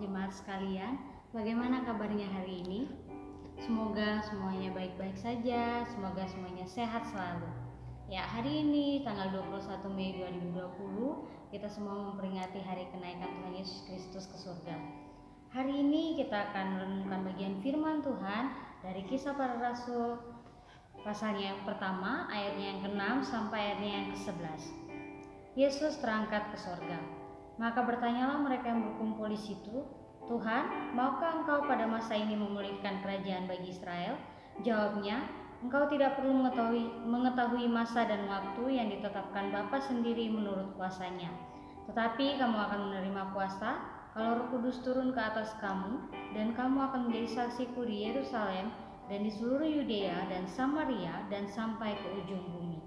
jemaat sekalian. Bagaimana kabarnya hari ini? Semoga semuanya baik-baik saja, semoga semuanya sehat selalu. Ya, hari ini tanggal 21 Mei 2020 kita semua memperingati hari kenaikan Tuhan Yesus Kristus ke surga. Hari ini kita akan merenungkan bagian firman Tuhan dari Kisah Para Rasul pasalnya yang pertama, ayatnya yang ke-6 sampai ayatnya yang ke-11. Yesus terangkat ke surga. Maka bertanyalah mereka yang berkumpul di situ, "Tuhan, maukah Engkau pada masa ini memulihkan kerajaan bagi Israel?" Jawabnya, "Engkau tidak perlu mengetahui masa dan waktu yang ditetapkan Bapa sendiri menurut kuasanya. Tetapi kamu akan menerima kuasa kalau Roh Kudus turun ke atas kamu, dan kamu akan menjadi saksiku di Yerusalem dan di seluruh Yudea dan Samaria dan sampai ke ujung bumi."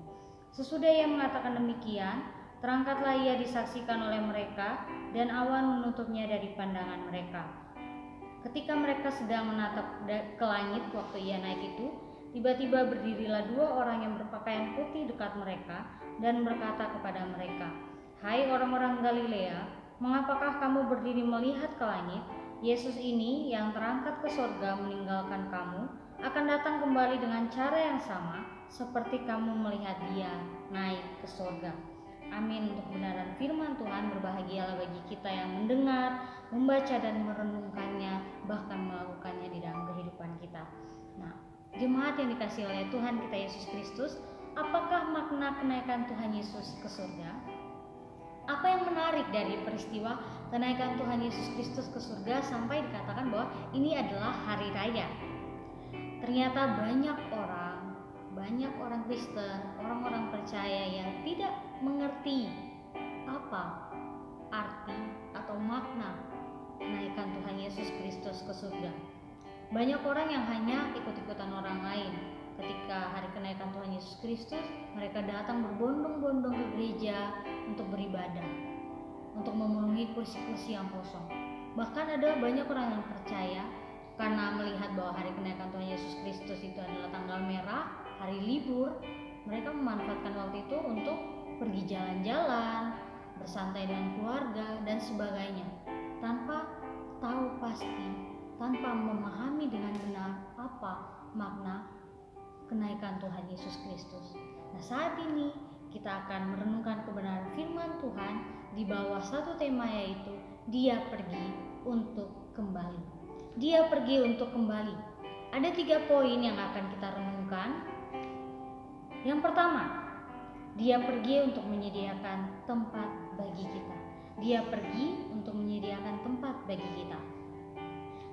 Sesudah ia mengatakan demikian, terangkatlah ia disaksikan oleh mereka, dan awan menutupnya dari pandangan mereka. Ketika mereka sedang menatap ke langit waktu ia naik itu, tiba-tiba berdirilah dua orang yang berpakaian putih dekat mereka dan berkata kepada mereka, "Hai orang-orang Galilea, mengapakah kamu berdiri melihat ke langit? Yesus ini yang terangkat ke surga meninggalkan kamu akan datang kembali dengan cara yang sama seperti kamu melihat dia naik ke surga." Amin. Untuk kebenaran firman Tuhan, berbahagialah bagi kita yang mendengar, membaca dan merenungkannya, bahkan melakukannya di dalam kehidupan kita. Nah, jemaat yang dikasihi oleh Tuhan kita Yesus Kristus, apakah makna kenaikan Tuhan Yesus ke surga? Apa yang menarik dari peristiwa kenaikan Tuhan Yesus Kristus ke surga sampai dikatakan bahwa ini adalah hari raya? Ternyata banyak orang Kristen, orang-orang percaya yang tidak mengerti apa arti atau makna kenaikan Tuhan Yesus Kristus ke surga. Banyak orang yang hanya ikut-ikutan orang lain. Ketika hari kenaikan Tuhan Yesus Kristus, mereka datang berbondong-bondong ke gereja untuk beribadah, untuk memenuhi kursi-kursi yang kosong. Bahkan ada banyak orang yang percaya karena melihat bahwa hari kenaikan Tuhan Yesus Kristus itu adalah tanggal merah, hari libur, mereka memanfaatkan waktu itu untuk pergi jalan-jalan, bersantai dengan keluarga dan sebagainya, tanpa tahu pasti, tanpa memahami dengan benar apa makna kenaikan Tuhan Yesus Kristus. Nah, saat ini kita akan merenungkan kebenaran firman Tuhan di bawah satu tema, yaitu Dia pergi untuk kembali. Dia pergi untuk kembali. Ada 3 poin yang akan kita renungkan. Yang pertama, Dia pergi untuk menyediakan tempat bagi kita. Dia pergi untuk menyediakan tempat bagi kita.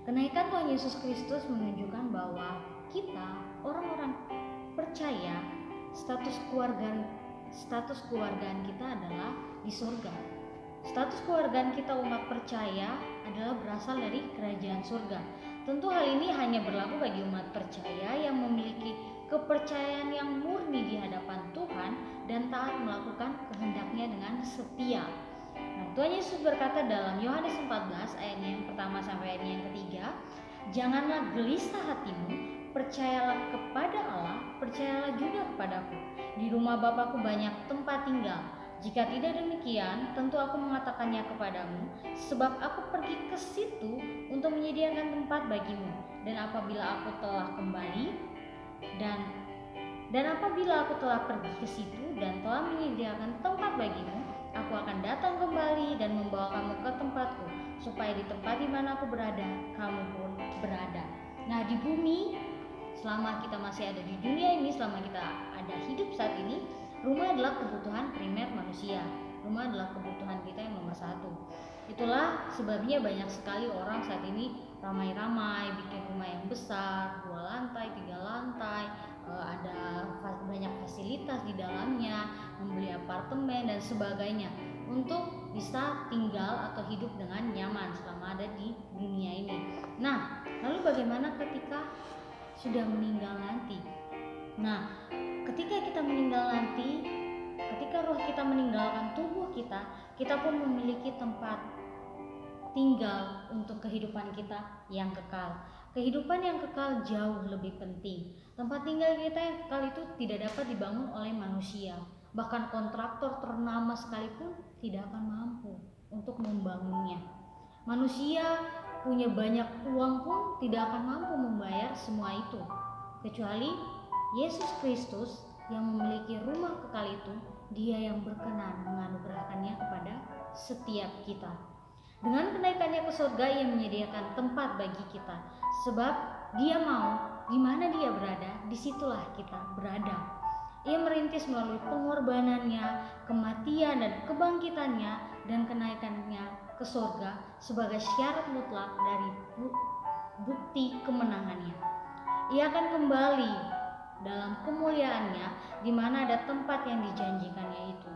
Kenaikan Tuhan Yesus Kristus menunjukkan bahwa kita, orang-orang percaya, status keluargaan kita adalah di surga. Status keluargaan kita umat percaya adalah berasal dari kerajaan surga. Tentu hal ini hanya berlaku bagi umat percaya yang memiliki kepercayaan yang murni di hadapan Tuhan dan taat melakukan kehendaknya dengan setia. Nah, Tuhan Yesus berkata dalam Yohanes 14 ayatnya yang pertama sampai ayatnya yang ketiga, "Janganlah gelisah hatimu, percayalah kepada Allah, percayalah juga kepadaku. Di rumah Bapa-Ku banyak tempat tinggal. Jika tidak demikian, tentu aku mengatakannya kepadamu, sebab aku pergi ke situ untuk menyediakan tempat bagimu. Dan apabila aku telah kembali dan apabila aku telah pergi ke situ dan telah menyediakan tempat bagimu, aku akan datang kembali dan membawa kamu ke tempatku, supaya di tempat di mana aku berada, kamu pun berada." Nah, di bumi, selama kita masih ada di dunia ini, selama kita ada hidup saat ini, rumah adalah kebutuhan primer manusia. Rumah adalah kebutuhan kita yang nomor 1. Itulah sebabnya banyak sekali orang saat ini ramai-ramai bikin rumah yang besar, 2 lantai, 3 lantai, ada banyak fasilitas di dalamnya, membeli apartemen dan sebagainya untuk bisa tinggal atau hidup dengan nyaman selama ada di dunia ini. Nah, lalu bagaimana ketika sudah meninggal nanti? Nah, ketika kita meninggal nanti, ketika roh kita meninggalkan tubuh kita, kita pun memiliki tempat tinggal untuk kehidupan kita yang kekal. Kehidupan yang kekal jauh lebih penting. Tempat tinggal kita yang kekal itu tidak dapat dibangun oleh manusia. Bahkan kontraktor ternama sekalipun tidak akan mampu untuk membangunnya. Manusia punya banyak uang pun tidak akan mampu membayar semua itu, kecuali Yesus Kristus yang memiliki rumah kekal itu. Dia yang berkenan menganugerahkannya kepada setiap kita. Dengan kenaikannya ke surga, Ia menyediakan tempat bagi kita, sebab Dia mau di mana Dia berada, disitulah kita berada. Ia merintis melalui pengorbanannya, kematian dan kebangkitannya, dan kenaikannya ke surga sebagai syarat mutlak dari bukti kemenangannya. Ia akan kembali dalam kemuliaannya, di mana ada tempat yang dijanjikannya itu.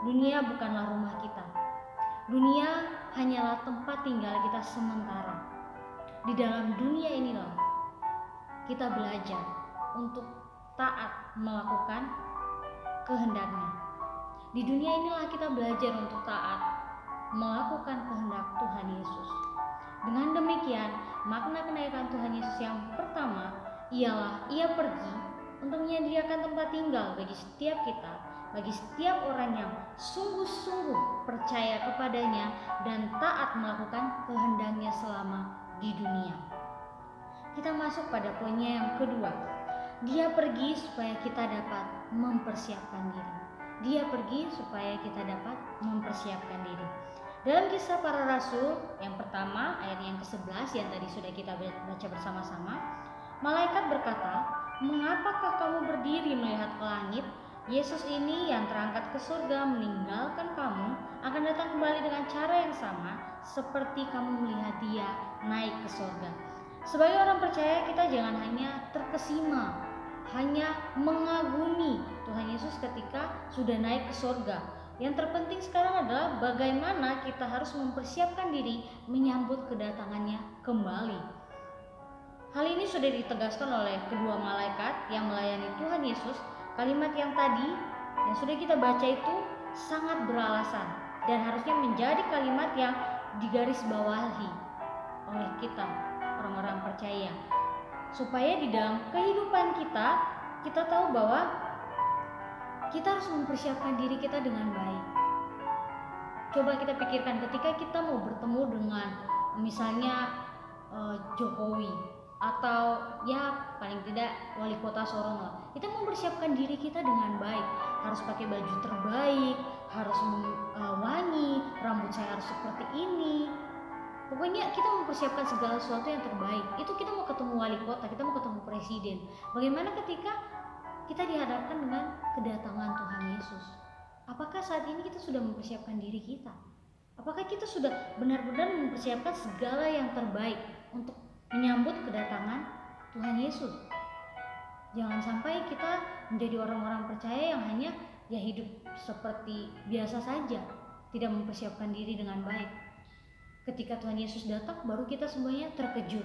Dunia bukanlah rumah kita. Dunia hanyalah tempat tinggal kita sementara. Di dalam dunia inilah kita belajar untuk taat melakukan kehendaknya. Di dunia inilah kita belajar untuk taat melakukan kehendak Tuhan Yesus. Dengan demikian, makna kenaikan Tuhan Yesus yang pertama ialah Ia pergi untuk menyediakan tempat tinggal bagi setiap kita, bagi setiap orang yang sungguh-sungguh percaya kepadanya dan taat melakukan kehendaknya selama di dunia. Kita masuk pada poinnya yang kedua. Dia pergi supaya kita dapat mempersiapkan diri. Dia pergi supaya kita dapat mempersiapkan diri. Dalam Kisah Para Rasul yang pertama, ayat yang ke-11 yang tadi sudah kita baca bersama-sama, malaikat berkata, "Mengapakah kamu berdiri melihat ke langit? Yesus ini yang terangkat ke surga meninggalkan kamu akan datang kembali dengan cara yang sama seperti kamu melihat Dia naik ke surga." Sebagai orang percaya, kita jangan hanya terkesima, hanya mengagumi Tuhan Yesus ketika sudah naik ke surga. Yang terpenting sekarang adalah bagaimana kita harus mempersiapkan diri menyambut kedatangannya kembali. Hal ini sudah ditegaskan oleh kedua malaikat yang melayani Tuhan Yesus. Kalimat yang tadi yang sudah kita baca itu sangat beralasan dan harusnya menjadi kalimat yang digarisbawahi oleh kita, orang-orang percaya, supaya di dalam kehidupan kita tahu bahwa kita harus mempersiapkan diri kita dengan baik. Coba kita pikirkan ketika kita mau bertemu dengan misalnya Jokowi atau ya paling tidak wali kota Sorong lah. Kita mempersiapkan diri kita dengan baik, harus pakai baju terbaik, harus wangi, rambut saya harus seperti ini. Pokoknya kita mempersiapkan segala sesuatu yang terbaik. Itu kita mau ketemu wali kota, kita mau ketemu presiden. Bagaimana ketika kita dihadapkan dengan kedatangan Tuhan Yesus? Apakah saat ini kita sudah mempersiapkan diri kita? Apakah kita sudah benar-benar mempersiapkan segala yang terbaik untuk menyambut kedatangan Tuhan Yesus? Jangan sampai kita menjadi orang-orang percaya yang hanya ya hidup seperti biasa saja, tidak mempersiapkan diri dengan baik. Ketika Tuhan Yesus datang, baru kita semuanya terkejut.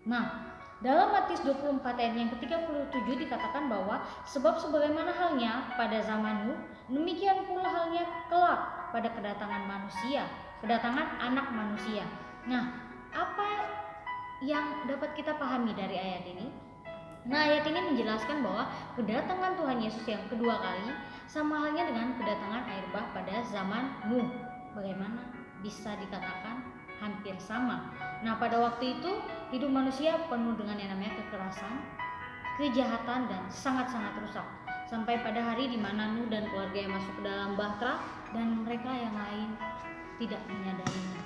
Nah, dalam Matius 24 ayat yang ke-37 dikatakan bahwa sebab sebagaimana halnya pada zaman Nuh, demikian pula halnya kelak pada kedatangan manusia, kedatangan anak manusia. Nah, apa yang dapat kita pahami dari ayat ini? Nah, ayat ini menjelaskan bahwa kedatangan Tuhan Yesus yang kedua kali sama halnya dengan kedatangan air bah pada zaman Nuh. Bagaimana bisa dikatakan hampir sama? Nah, pada waktu itu hidup manusia penuh dengan yang namanya kekerasan, kejahatan, dan sangat-sangat rusak. Sampai pada hari di mana Nuh dan keluarganya masuk ke dalam bahtera dan mereka yang lain tidak menyadarinya.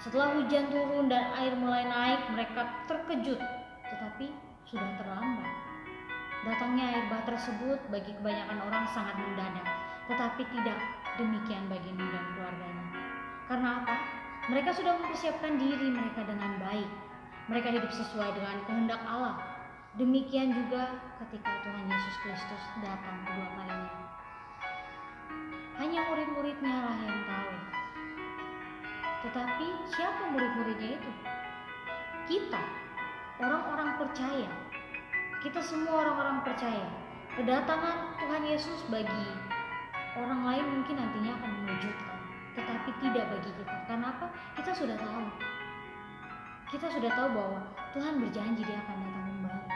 Setelah hujan turun dan air mulai naik, mereka terkejut, tetapi sudah terlambat. Datangnya air bah tersebut bagi kebanyakan orang sangat mendadak, tetapi tidak demikian bagi Nuh dan keluarganya. Karena apa? Mereka sudah mempersiapkan diri mereka dengan baik. Mereka hidup sesuai dengan kehendak Allah. Demikian juga ketika Tuhan Yesus Kristus datang kedua kalinya. Hanya murid-muridnya lah yang tahu. Tetapi siapa murid-muridnya itu? Kita, orang-orang percaya. Kita semua orang-orang percaya. Kedatangan Tuhan Yesus bagi orang lain mungkin nantinya akan mengejutkan, tetapi tidak bagi kita. Karena apa? Kita sudah tahu. Kita sudah tahu bahwa Tuhan berjanji Dia akan datang kembali.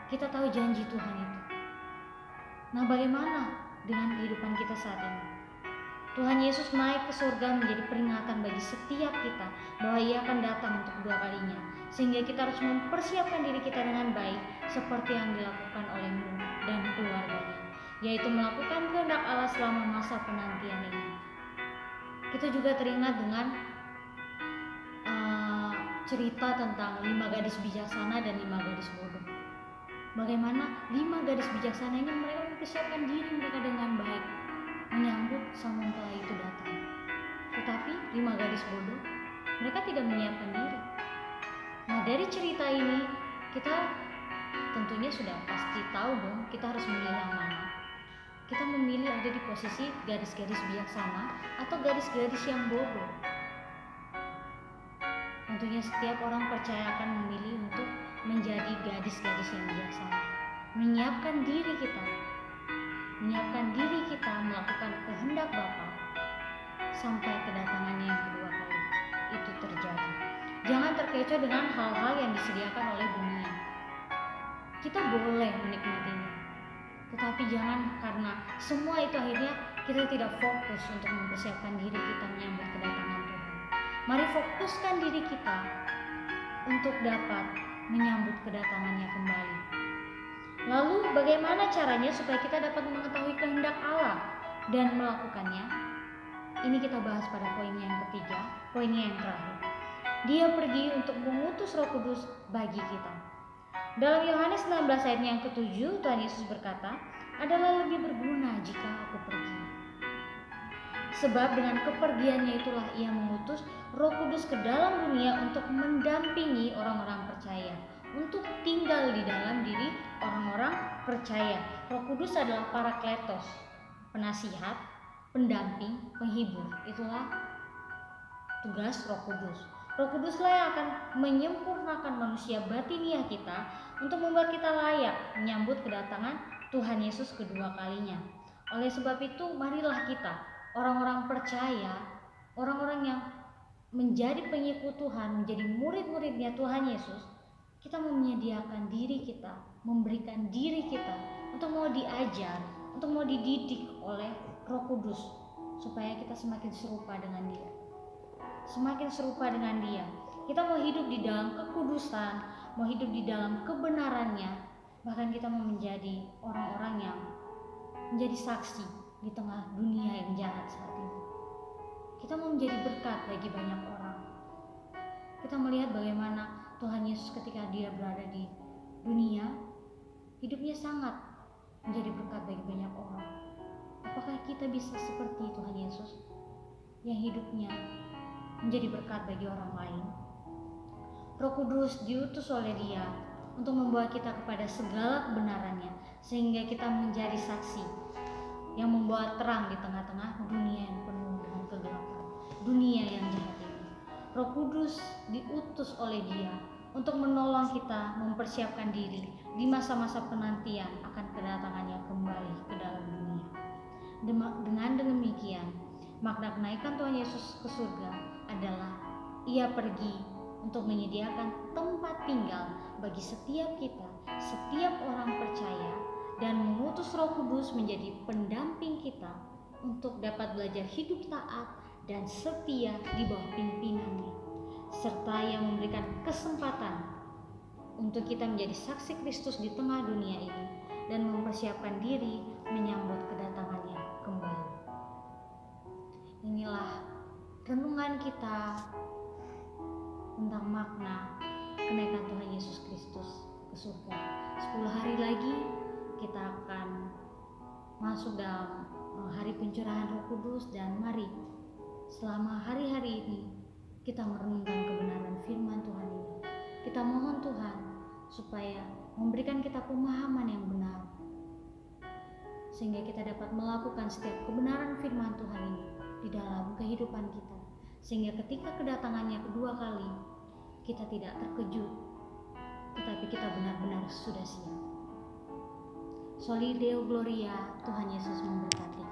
Kita tahu janji Tuhan itu. Nah, bagaimana dengan kehidupan kita saat ini? Tuhan Yesus naik ke surga menjadi peringatan bagi setiap kita bahwa Ia akan datang untuk kedua kalinya. Sehingga kita harus mempersiapkan diri kita dengan baik seperti yang dilakukan oleh Nuh dan keluarganya, yaitu melakukan kehendak Allah selama masa penantian ini. Kita juga teringat dengan cerita tentang 5 gadis bijaksana dan 5 gadis bodoh. Bagaimana 5 gadis bijaksana ini mereka mempersiapkan diri mereka dengan baik menyambut sang mempelai itu datang. Tetapi 5 gadis bodoh, mereka tidak menyiapkan diri. Nah, dari cerita ini kita tentunya sudah pasti tahu dong, kita harus memilih yang mana. Kita memilih ada di posisi gadis-gadis bijaksana atau gadis-gadis yang bodoh. Tentunya setiap orang percaya akan memilih untuk menjadi gadis-gadis yang bijaksana. Menyiapkan diri kita melakukan kehendak Bapa sampai kedatangannya yang kedua kali itu terjadi. Jangan terkecoh dengan hal-hal yang disediakan oleh dunia. Kita boleh menikmatinya, tetapi jangan karena semua itu akhirnya kita tidak fokus untuk mempersiapkan diri kita menyambut kedatangan Tuhan. Mari fokuskan diri kita untuk dapat menyambut kedatangannya kembali. Lalu bagaimana caranya supaya kita dapat mengetahui kehendak Allah dan melakukannya? Ini kita bahas pada poinnya yang ketiga, poinnya yang terakhir. Dia pergi untuk mengutus Roh Kudus bagi kita. Dalam Yohanes 16 ayat yang ke-7, Tuhan Yesus berkata, "Adalah lebih berguna jika aku pergi. Sebab dengan kepergiannya itulah Ia mengutus Roh Kudus ke dalam dunia untuk mendampingi orang-orang percaya, untuk tinggal di dalam diri orang-orang percaya." Roh Kudus adalah Parakletos, penasihat, pendamping, penghibur. Itulah tugas Roh Kudus. Roh Kuduslah yang akan menyempurnakan manusia batiniah kita untuk membuat kita layak menyambut kedatangan Tuhan Yesus kedua kalinya. Oleh sebab itu, marilah kita, orang-orang percaya, orang-orang yang menjadi pengikut Tuhan, menjadi murid-muridnya Tuhan Yesus, kita mau menyediakan diri kita, memberikan diri kita untuk mau diajar, untuk mau dididik oleh Roh Kudus, supaya kita semakin serupa dengan Dia. Semakin serupa dengan Dia. Kita mau hidup di dalam kekudusan, mau hidup di dalam kebenarannya, bahkan kita mau menjadi orang-orang yang menjadi saksi di tengah dunia yang jahat saat ini. Kita mau menjadi berkat bagi banyak orang. Kita melihat bagaimana Tuhan Yesus ketika Dia berada di dunia, hidupnya sangat menjadi berkat bagi banyak orang. Apakah kita bisa seperti Tuhan Yesus yang hidupnya menjadi berkat bagi orang lain? Roh Kudus diutus oleh Dia untuk membawa kita kepada segala kebenarannya, sehingga kita menjadi saksi yang membawa terang di tengah-tengah dunia yang penuh dengan kegelapan, dunia yang jahat ini. Roh Kudus diutus oleh Dia untuk menolong kita mempersiapkan diri di masa-masa penantian akan kedatangannya kembali ke dalam dunia. Dengan demikian, makna kenaikan Tuhan Yesus ke surga adalah Ia pergi untuk menyediakan tempat tinggal bagi setiap kita, setiap orang percaya, dan mengutus Roh Kudus menjadi pendamping kita untuk dapat belajar hidup taat dan setia di bawah pimpinannya, serta yang memberikan kesempatan untuk kita menjadi saksi Kristus di tengah dunia ini dan mempersiapkan diri menyambut kedatangannya kembali. Inilah renungan kita tentang makna kenaikan Tuhan Yesus Kristus ke surga. 10 hari lagi kita akan masuk dalam hari pencurahan Roh Kudus, dan mari selama hari-hari ini kita merenungkan kebenaran firman Tuhan ini. Kita mohon Tuhan supaya memberikan kita pemahaman yang benar, sehingga kita dapat melakukan setiap kebenaran firman Tuhan ini di dalam kehidupan kita, sehingga ketika kedatangannya kedua kali kita tidak terkejut, tetapi kita benar-benar sudah siap. Soli Deo Gloria, Tuhan Yesus memberkati.